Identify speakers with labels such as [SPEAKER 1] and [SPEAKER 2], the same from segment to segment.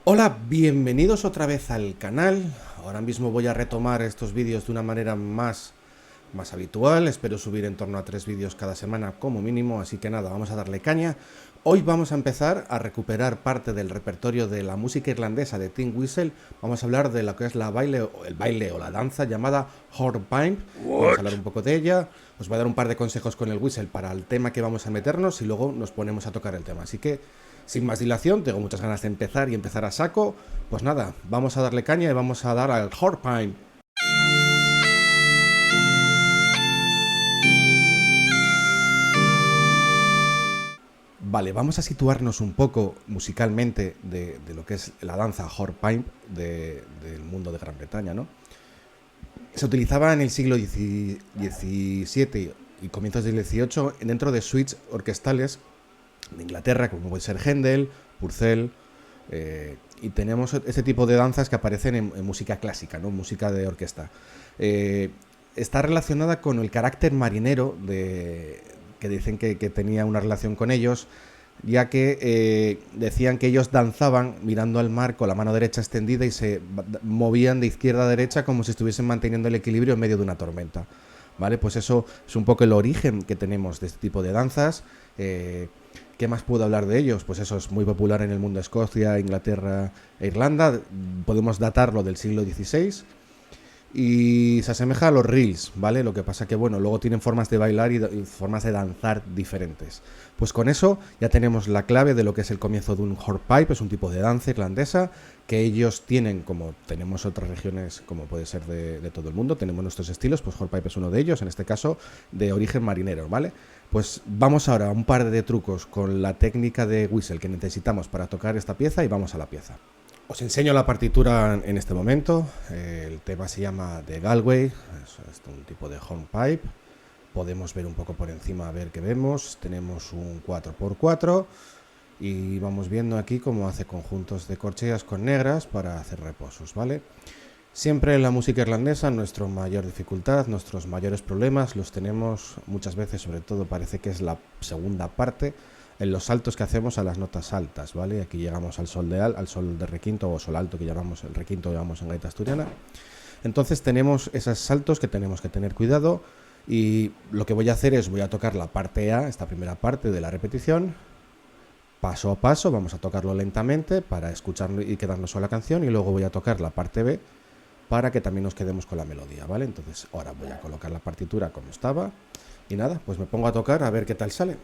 [SPEAKER 1] Hola, bienvenidos otra vez al canal. Ahora mismo voy a retomar estos vídeos de una manera más habitual. Espero subir en torno a 3 vídeos cada semana como mínimo, así que nada, vamos a darle caña. Hoy vamos a empezar a recuperar parte del repertorio de la música irlandesa de Tin Whistle. Vamos a hablar de lo que es el baile o la danza llamada hornpipe. Vamos a hablar un poco de ella. Os voy a dar un par de consejos con el whistle para el tema que vamos a meternos y luego nos ponemos a tocar el tema. Así que sin más dilación, tengo muchas ganas de empezar y empezar a saco. Pues nada, vamos a darle caña y vamos a dar al hornpipe. Vale, vamos a situarnos un poco musicalmente de lo que es la danza hornpipe del mundo de Gran Bretaña, ¿no? Se utilizaba en el siglo XVII y comienzos del XVIII dentro de suites orquestales de Inglaterra, como puede ser Händel, Purcell, y tenemos este tipo de danzas que aparecen en música clásica, ¿no? Música de orquesta. Está relacionada con el carácter marinero que dicen que tenía una relación con ellos, ya que decían que ellos danzaban mirando al mar con la mano derecha extendida y se movían de izquierda a derecha como si estuviesen manteniendo el equilibrio en medio de una tormenta. ¿Vale? Pues eso es un poco el origen que tenemos de este tipo de danzas. ¿Qué más puedo hablar de ellos? Pues eso es muy popular en el mundo de Escocia, Inglaterra e Irlanda. Podemos datarlo del siglo XVI y se asemeja a los reels, ¿vale? Lo que pasa que, bueno, luego tienen formas de bailar y formas de danzar diferentes. Pues con eso ya tenemos la clave de lo que es el comienzo de un hornpipe, es un tipo de danza irlandesa que ellos tienen, como tenemos otras regiones, como puede ser de todo el mundo, tenemos nuestros estilos, pues hornpipe es uno de ellos, en este caso de origen marinero, ¿vale? Pues vamos ahora a un par de trucos con la técnica de whistle que necesitamos para tocar esta pieza y vamos a la pieza. Os enseño la partitura en este momento. El tema se llama The Galway, es un tipo de hornpipe. Podemos ver un poco por encima a ver qué vemos. Tenemos un 4x4 y vamos viendo aquí cómo hace conjuntos de corcheas con negras para hacer reposos, ¿vale? Siempre en la música irlandesa nuestra mayor dificultad, nuestros mayores problemas los tenemos muchas veces, sobre todo parece que es la segunda parte, en los saltos que hacemos a las notas altas, ¿vale? Aquí llegamos al sol de requinto o sol alto que llamamos el requinto, llamamos en gaita asturiana. Entonces tenemos esos saltos que tenemos que tener cuidado y lo que voy a hacer es voy a tocar la parte A, esta primera parte de la repetición, paso a paso, vamos a tocarlo lentamente para escucharlo y quedarnos con la canción y luego voy a tocar la parte B para que también nos quedemos con la melodía, ¿vale? Entonces ahora voy a colocar la partitura como estaba y nada, pues me pongo a tocar a ver qué tal sale.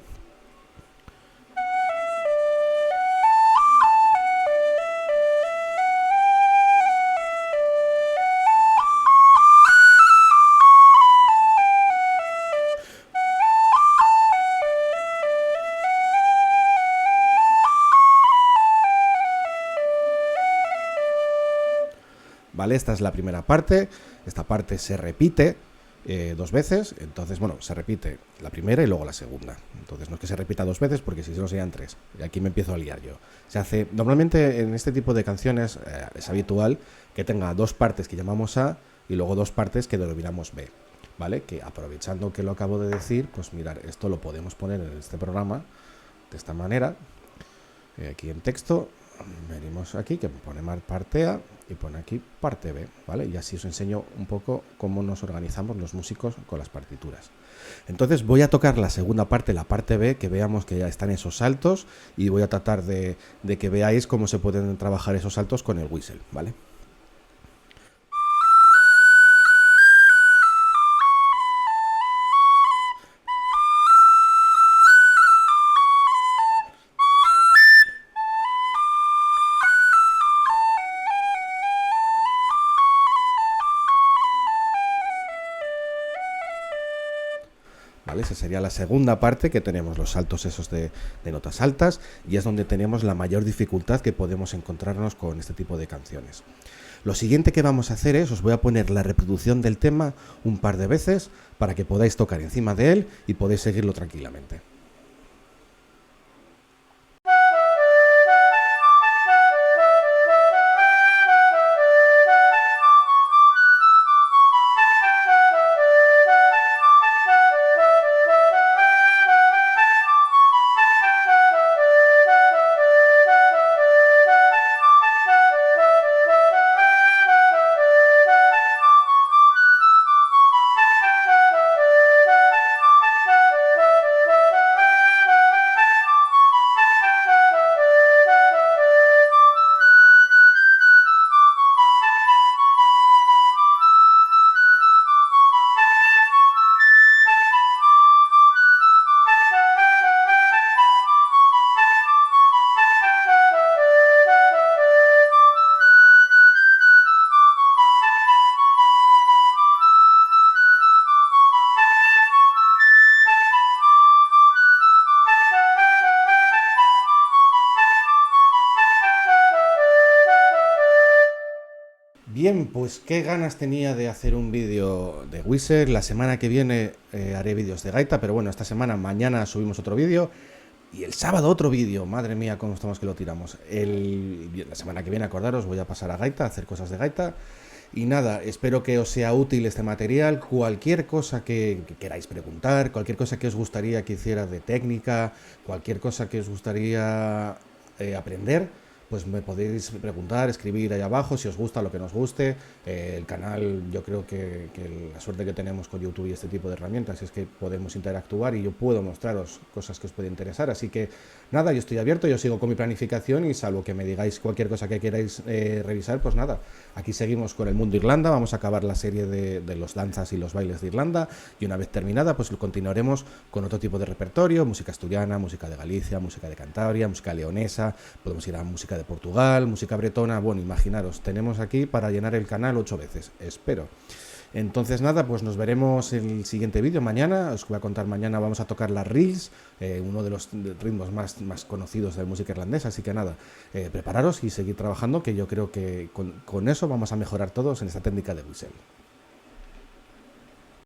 [SPEAKER 1] ¿Vale? Esta es la primera parte, esta parte se repite dos veces, entonces, bueno, se repite la primera y luego la segunda. Entonces no es que se repita dos veces porque si no serían tres. Y aquí me empiezo a liar yo. Se hace, normalmente en este tipo de canciones es habitual que tenga dos partes que llamamos A y luego dos partes que denominamos B. ¿Vale? Que aprovechando que lo acabo de decir, pues mirar, esto lo podemos poner en este programa de esta manera. Aquí en texto, venimos aquí que pone parte A y pone aquí parte B, ¿vale? Y así os enseño un poco cómo nos organizamos los músicos con las partituras. Entonces voy a tocar la segunda parte, la parte B, que veamos que ya están esos saltos y voy a tratar de que veáis cómo se pueden trabajar esos saltos con el whistle, ¿vale? ¿Vale? Esa sería la segunda parte, que tenemos los saltos esos de notas altas y es donde tenemos la mayor dificultad que podemos encontrarnos con este tipo de canciones. Lo siguiente que vamos a hacer es, os voy a poner la reproducción del tema un par de veces para que podáis tocar encima de él y podéis seguirlo tranquilamente. Bien, pues qué ganas tenía de hacer un vídeo de Wizard. La semana que viene haré vídeos de gaita, pero bueno, esta semana, mañana subimos otro vídeo. Y el sábado otro vídeo. Madre mía, cómo estamos que lo tiramos. La semana que viene, acordaros, voy a pasar a gaita, a hacer cosas de gaita. Y nada, espero que os sea útil este material. Cualquier cosa que queráis preguntar, cualquier cosa que os gustaría que hiciera de técnica, cualquier cosa que os gustaría aprender, pues me podéis preguntar, escribir ahí abajo si os gusta, lo que nos guste. El canal, yo creo que la suerte que tenemos con YouTube y este tipo de herramientas es que podemos interactuar y yo puedo mostraros cosas que os pueden interesar. Así que nada, yo estoy abierto, yo sigo con mi planificación y salvo que me digáis cualquier cosa que queráis revisar, pues nada, aquí seguimos con el mundo Irlanda. Vamos a acabar la serie de los danzas y los bailes de Irlanda y una vez terminada, pues continuaremos con otro tipo de repertorio: música asturiana, música de Galicia, música de Cantabria, música leonesa, podemos ir a música de Portugal, música bretona. Bueno, imaginaros, tenemos aquí para llenar el canal 8 veces, espero. Entonces nada, pues nos veremos en el siguiente vídeo mañana. Os voy a contar mañana, vamos a tocar las reels, uno de los ritmos más conocidos de la música irlandesa. Así que nada, prepararos y seguir trabajando, que yo creo que con eso vamos a mejorar todos en esta técnica de whistle.